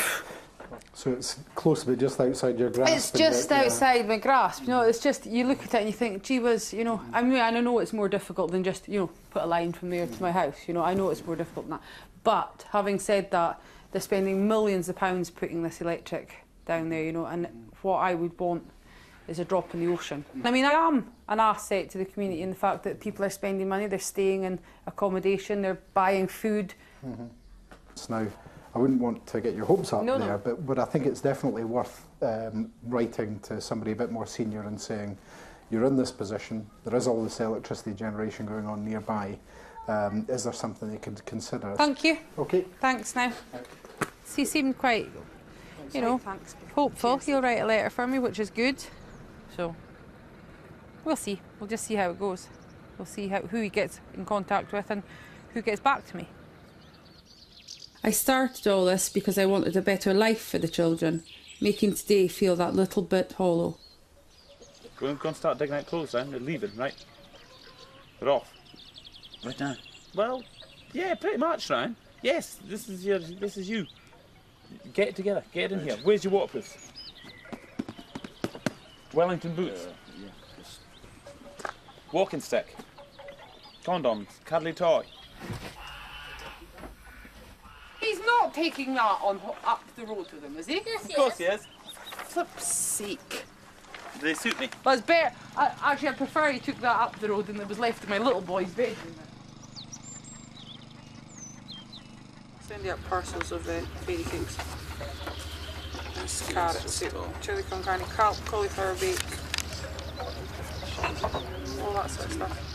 Speaker 11: So it's close to be just outside your grasp.
Speaker 1: It's just outside my grasp, you know, it's just, you look at it and you think, gee whiz, you know, I mean, I know it's more difficult than just, you know, put a line from there to my house, you know, I know it's more difficult than that. But having said that, they're spending millions of pounds putting this electric down there, you know, and what I would want is a drop in the ocean. I mean, I am an asset to the community in the fact that people are spending money, they're staying in accommodation, they're buying food.
Speaker 11: Mm-hmm. Now, I wouldn't want to get your hopes up there, but I think it's definitely worth writing to somebody a bit more senior and saying, you're in this position, there is all this electricity generation going on nearby, is there something you could consider?
Speaker 1: Thank you.
Speaker 11: Okay.
Speaker 1: Thanks now. He seemed quite, you know, hopeful. He'll write a letter for me, which is good. So, we'll see. We'll just see how it goes. We'll see who he gets in contact with and who gets back to me. I started all this because I wanted a better life for the children, making today feel that little bit hollow.
Speaker 3: Go and start digging out clothes then. They're leaving, right? They're off. Right now. Well, yeah, pretty much, Ryan. Yes, this is you. Get it together. Get it in here. Where's your waterproof? Wellington boots. Walking stick. Condoms. Cuddly toy.
Speaker 1: He's not not taking that on up the road with him, is he?
Speaker 2: Yes,
Speaker 3: Of course he is.
Speaker 1: Flip's sake.
Speaker 3: Do they suit me?
Speaker 1: Well, it's better. Actually, I'd prefer he took that up the road than it was left in my little boy's bedroom. Send you up parcels of fairy cakes. There's carrots, chili con carne, cauliflower bake, all that sort of stuff.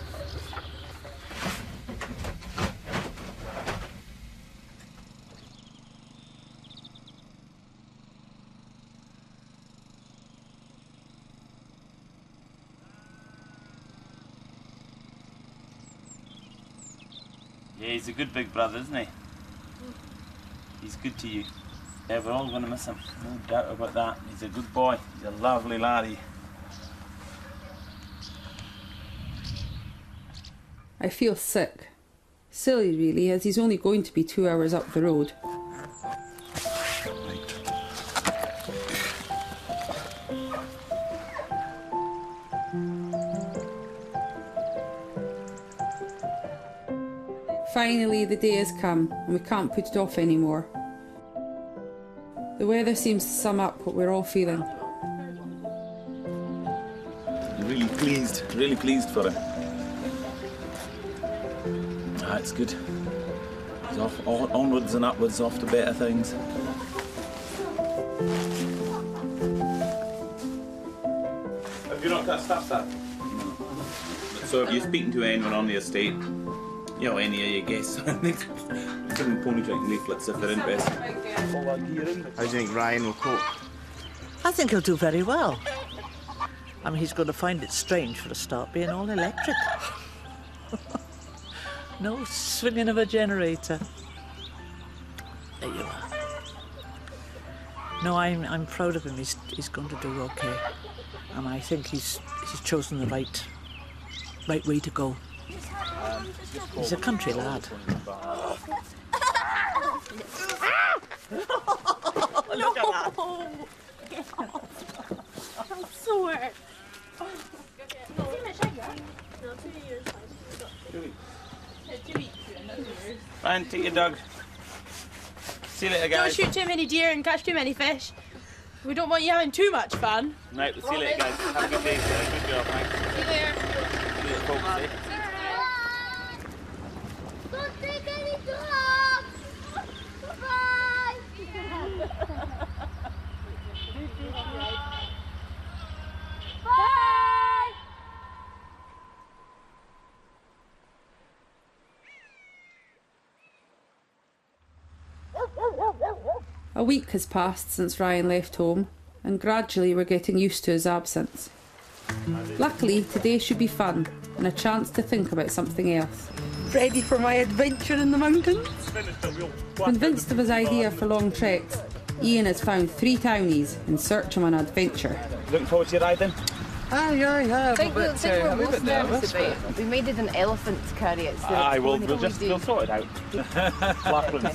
Speaker 3: Yeah, he's a good big brother, isn't he? He's good to you. Yeah, we're all going to miss him, no doubt about that. He's a good boy. He's a lovely laddie.
Speaker 1: I feel sick. Silly, really, as he's only going to be 2 hours up the road. Finally, the day has come, and we can't put it off anymore. The weather seems to sum up what we're all feeling.
Speaker 5: I'm really pleased for him. Ah, it's good. He's off, onwards and upwards, off to better things.
Speaker 3: Have you not got stuff, Dad? No. So if you're speaking to anyone on the estate, you know, any of your guests, give them pony drinking leaflets if they're interested.
Speaker 13: How do you think Ryan will cope?
Speaker 9: I think he'll do very well. I mean, he's going to find it strange for a start being all electric. No swinging of a generator. There you are. No, I'm proud of him. He's going to do okay, and I think he's chosen the right way to go. He's a country lad.
Speaker 12: Look at that. I'm sore.
Speaker 3: Ryan, take your dog. See you later, guys.
Speaker 16: Don't shoot too many deer and catch too many fish. We don't want you having too much fun.
Speaker 3: Right, we'll see you later, guys. Have a good day, sir. Good job, thanks.
Speaker 16: See you later.
Speaker 3: See you later, folks. Eh?
Speaker 2: Don't take any dogs! Bye! Bye!
Speaker 1: A week has passed since Ryan left home, and gradually we're getting used to his absence. Luckily, today should be fun and a chance to think about something else. Ready for my adventure in the mountains? Convinced of his idea for long treks, Ian has found 3 townies in search of an adventure.
Speaker 3: Looking forward to your riding?
Speaker 20: I think we're most nervous about it. We made it an elephant to carry it. So
Speaker 3: Aye, we'll sort it out.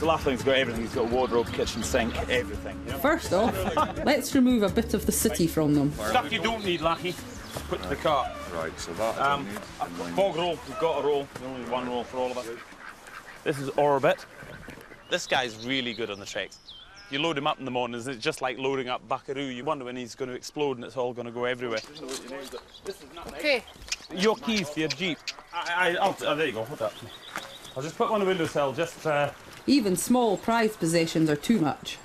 Speaker 3: Laughlin's got everything. He's got a wardrobe, kitchen sink, everything. You know?
Speaker 1: First off, let's remove a bit of the city from them.
Speaker 3: Stuff you don't need, Lackey. Put to the cart.
Speaker 21: Right, so that
Speaker 3: bog roll, we've got a roll. Only one roll for all of us. This is Orbit. This guy's really good on the treks. You load him up in the mornings, it's just like loading up Buckaroo. You wonder when he's going to explode and it's all going to go everywhere.
Speaker 1: Okay.
Speaker 3: Your keys to your Jeep. Oh, there you go, hold up. I'll just put one on the windowsill, just...
Speaker 1: Even small prized possessions are too much.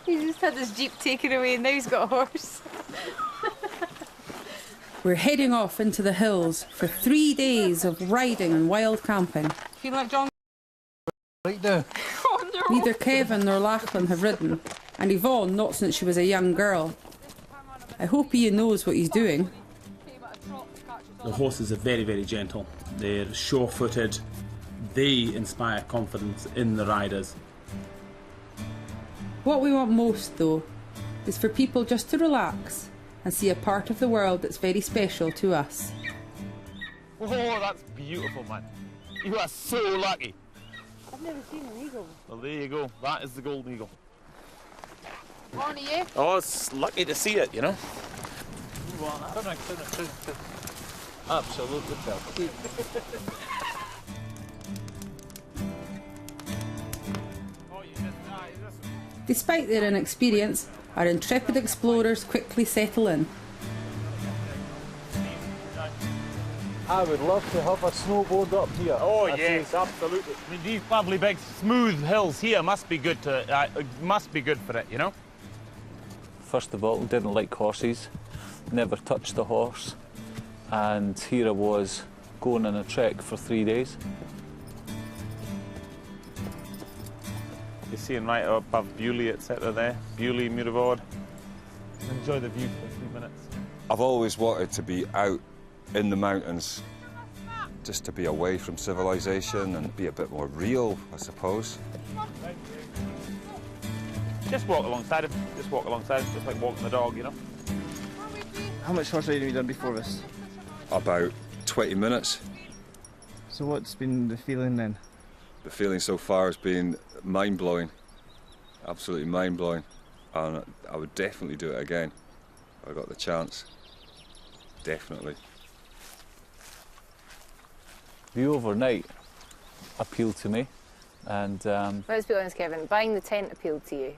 Speaker 20: He's just had his Jeep taken away and now he's got a horse.
Speaker 1: We're heading off into the hills for 3 days of riding and wild camping.
Speaker 4: Feel like John?
Speaker 21: Right now.
Speaker 20: Oh, no.
Speaker 1: Neither Kevin nor Lachlan have ridden, and Yvonne not since she was a young girl. I hope Ian knows what he's doing.
Speaker 3: The horses are very, very gentle. They're sure-footed. They inspire confidence in the riders.
Speaker 1: What we want most, though, is for people just to relax and see a part of the world that's very special to us.
Speaker 3: Oh, that's beautiful, man. You are so lucky.
Speaker 20: I've never seen an eagle.
Speaker 3: Well, there you go. That is the golden eagle.
Speaker 20: Morning, you.
Speaker 3: Oh, it's lucky to see it, you know.
Speaker 21: Absolutely perfect.
Speaker 1: Despite their inexperience, our intrepid explorers quickly settle in.
Speaker 5: I would love to have a snowboard up here.
Speaker 3: Oh yes, absolutely. I mean, these lovely big smooth hills here must be good for it, you know.
Speaker 5: First of all, didn't like horses, never touched a horse, and here I was going on a trek for 3 days.
Speaker 3: You're seeing right up above Bewley, etc. there, Bewley, Murivord. Enjoy the view for a few minutes.
Speaker 21: I've always wanted to be out in the mountains, just to be away from civilization and be a bit more real, I suppose.
Speaker 3: Just walk alongside him, just like walking the dog, you know.
Speaker 13: How much horse riding have you done before this?
Speaker 21: About 20 minutes.
Speaker 13: So what's been the feeling then?
Speaker 21: The feeling so far has been mind-blowing, absolutely mind-blowing, and I would definitely do it again if I got the chance, definitely.
Speaker 5: The overnight appealed to me, and
Speaker 20: Let's be honest, Kevin, buying the tent appealed to you.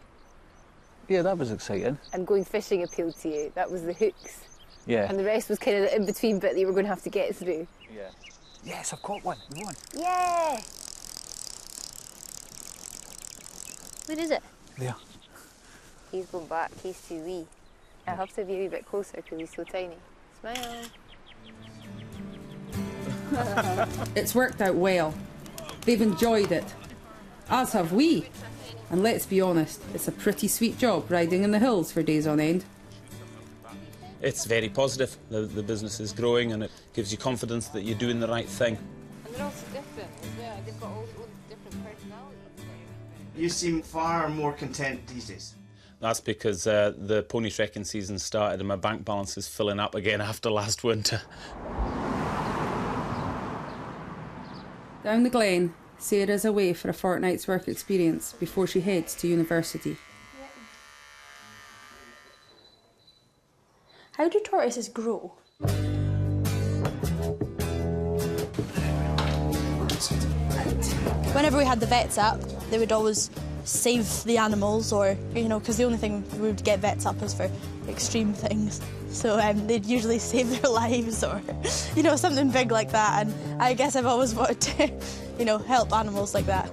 Speaker 5: yeah, that was exciting.
Speaker 20: And going fishing appealed to you. That was the hooks.
Speaker 5: Yeah.
Speaker 20: And the rest was kind of the in-between bit that you were going to have to get through.
Speaker 5: Yeah. Yes, I've caught one. We won.
Speaker 20: Yeah! Where is it?
Speaker 5: There.
Speaker 20: He's going back. He's too wee. I have to be a wee bit closer because he's so tiny. Smile.
Speaker 1: It's worked out well. They've enjoyed it, as have we. And let's be honest, it's a pretty sweet job riding in the hills for days on end.
Speaker 3: It's very positive. The business is growing and it gives you confidence that you're doing the right thing.
Speaker 20: And they're also different as well. They've got all different personalities.
Speaker 13: You seem far more content these days.
Speaker 3: That's because the pony trekking season started and my bank balance is filling up again after last winter.
Speaker 1: Down the glen, Sarah's away for a fortnight's work experience before she heads to university.
Speaker 12: How do tortoises grow? Whenever we had the vets up, they would always save the animals, or, you know, because the only thing we would get vets up is for extreme things. So they'd usually save their lives, or, you know, something big like that. And I guess I've always wanted to, you know, help animals like that.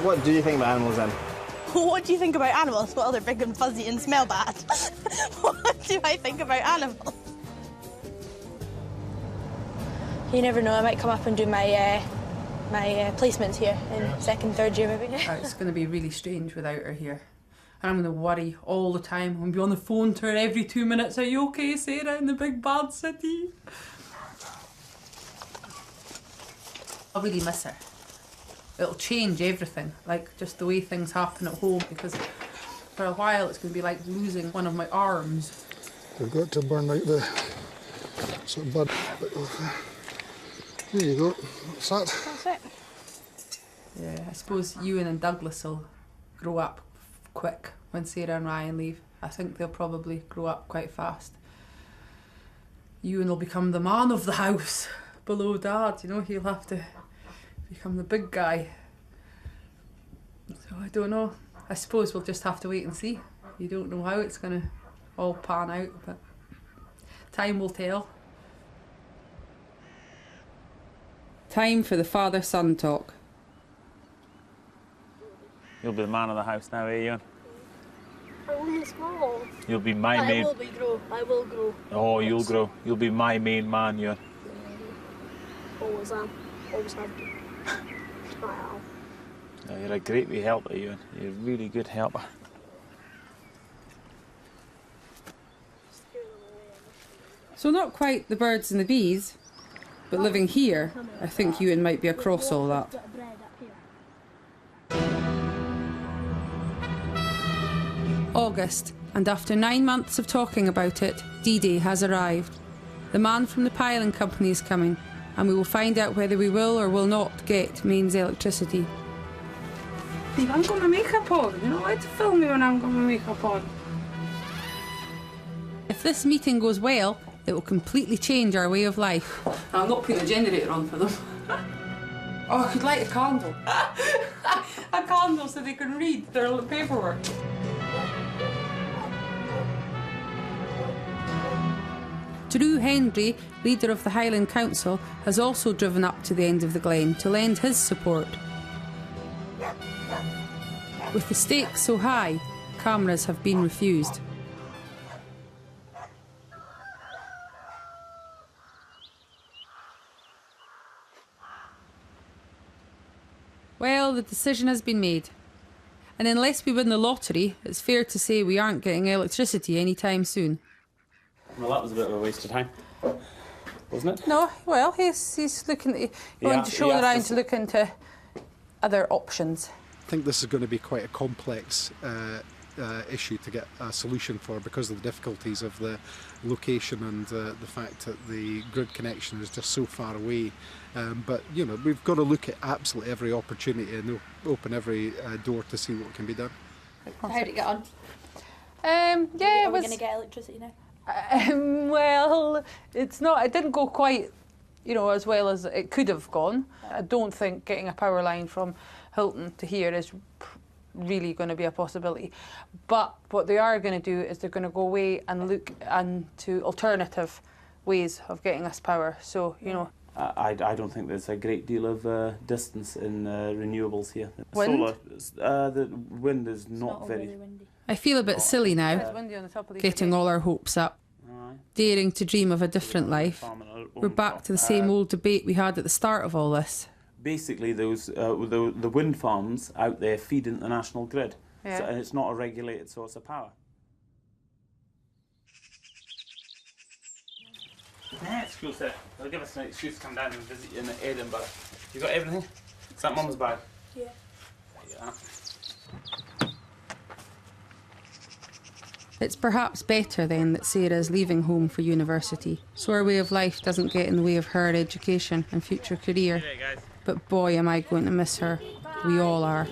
Speaker 13: What do you think about animals then?
Speaker 12: What do you think about animals? Well, they're big and fuzzy and smell bad. What do I think about animals? You never know, I might come up and do my placements here in second, third year maybe.
Speaker 4: It's going to be really strange without her here. And I'm going to worry all the time. I'm going to be on the phone to her every 2 minutes. Are you okay, Sarah, in the big bad city? I'll really miss her. It'll change everything, like just the way things happen at home, because for a while it's going to be like losing one of my arms.
Speaker 21: We've got to burn out the sort of bud. There you go. What's that?
Speaker 12: That's it.
Speaker 4: Yeah, I suppose Ewan and Douglas will grow up quick when Sarah and Ryan leave. I think they'll probably grow up quite fast. Ewan will become the man of the house below Dad, you know, he'll have to become the big guy. So I don't know. I suppose we'll just have to wait and see. You don't know how it's going to all pan out, but time will tell.
Speaker 1: Time for the father-son talk.
Speaker 3: You'll be the man of the house now, eh, Ewan?
Speaker 12: I'm only small.
Speaker 3: You'll be my
Speaker 12: I
Speaker 3: main...
Speaker 12: will grow.
Speaker 3: Oh, you'll grow. You'll be my main man, Ewan.
Speaker 12: Always am. Always have been. Wow.
Speaker 3: No, you're a great wee helper, Ewan. You're a really good helper.
Speaker 1: So not quite the birds and the bees, but living here, I think Ewan might be across all that. August, and after 9 months of talking about it, D-Day has arrived. The man from the piling company is coming, and we will find out whether we will or will not get mains electricity.
Speaker 4: Steve, I've got my makeup on. You're not allowed to film me when I've got my makeup on.
Speaker 1: If this meeting goes well, it will completely change our way of life.
Speaker 4: I'm not putting a generator on for them. Oh, I could light a candle. A candle so they can read their paperwork.
Speaker 1: Drew Hendry, leader of the Highland Council, has also driven up to the end of the glen to lend his support. With the stakes so high, cameras have been refused. Well, the decision has been made. And unless we win the lottery, it's fair to say we aren't getting electricity anytime soon.
Speaker 3: Well, that was a bit of a waste of time, wasn't it?
Speaker 1: No, well, he's looking, going to show around to look into other options.
Speaker 10: I think this is going to be quite a complex issue to get a solution for because of the difficulties of the location and the fact that the grid connection is just so far away. But, you know, we've got to look at absolutely every opportunity and open every door to see what can be done.
Speaker 12: How did it get on?
Speaker 1: Yeah,
Speaker 12: Are we going to get electricity now?
Speaker 1: Well, it's not. It didn't go quite, you know, as well as it could have gone. I don't think getting a power line from Hilton to here is really going to be a possibility. But what they are going to do is they're going to go away and look into alternative ways of getting us power. So, you know.
Speaker 3: I don't think there's a great deal of distance in renewables here.
Speaker 1: Wind?
Speaker 3: Solar, the wind is not very...
Speaker 12: Really windy.
Speaker 1: I feel a bit silly now, getting all our hopes up, daring to dream of a different life. We're back to the same old debate we had at the start of all this.
Speaker 3: Basically, those the wind farms out there feed into the national grid, so, and it's not a regulated source of power. Yeah, it's cool, sir. They'll give us an excuse to come down and visit you in Edinburgh. You got everything? Is that Mum's bag?
Speaker 12: Yeah.
Speaker 3: Yeah.
Speaker 1: It's perhaps better then that Sarah is leaving home for university, so her way of life doesn't get in the way of her education and future career. But boy, am I going to miss her. We all are.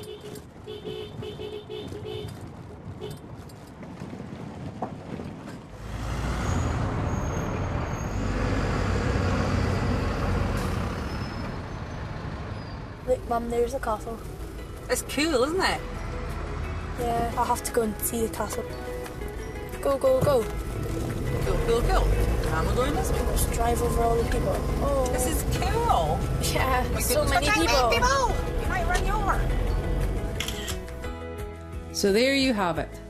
Speaker 12: Look, Mum, there's the castle.
Speaker 1: It's cool, isn't it?
Speaker 12: Yeah, I'll have to go and see the castle. Go, go, go.
Speaker 1: Cool, cool, cool. And we're going this way.
Speaker 12: Let's drive over all the people. Oh.
Speaker 1: This is cool.
Speaker 12: Yeah, so many people.
Speaker 1: You might run you over. So there you have it.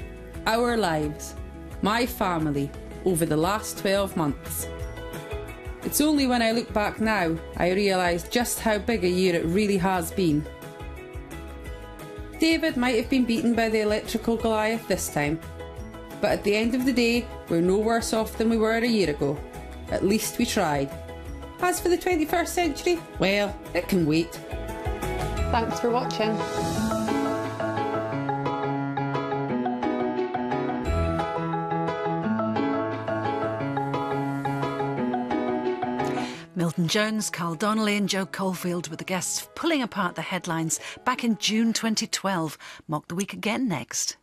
Speaker 1: Our lives. My family. Over the last 12 months. It's only when I look back now I realise just how big a year it really has been. David might have been beaten by the electrical Goliath this time. But at the end of the day, we're no worse off than we were a year ago. At least we tried. As for the 21st century, well, it can wait. Thanks for watching.
Speaker 22: Milton Jones, Carl Donnelly and Joe Caulfield were the guests pulling apart the headlines back in June 2012. Mock the Week again next.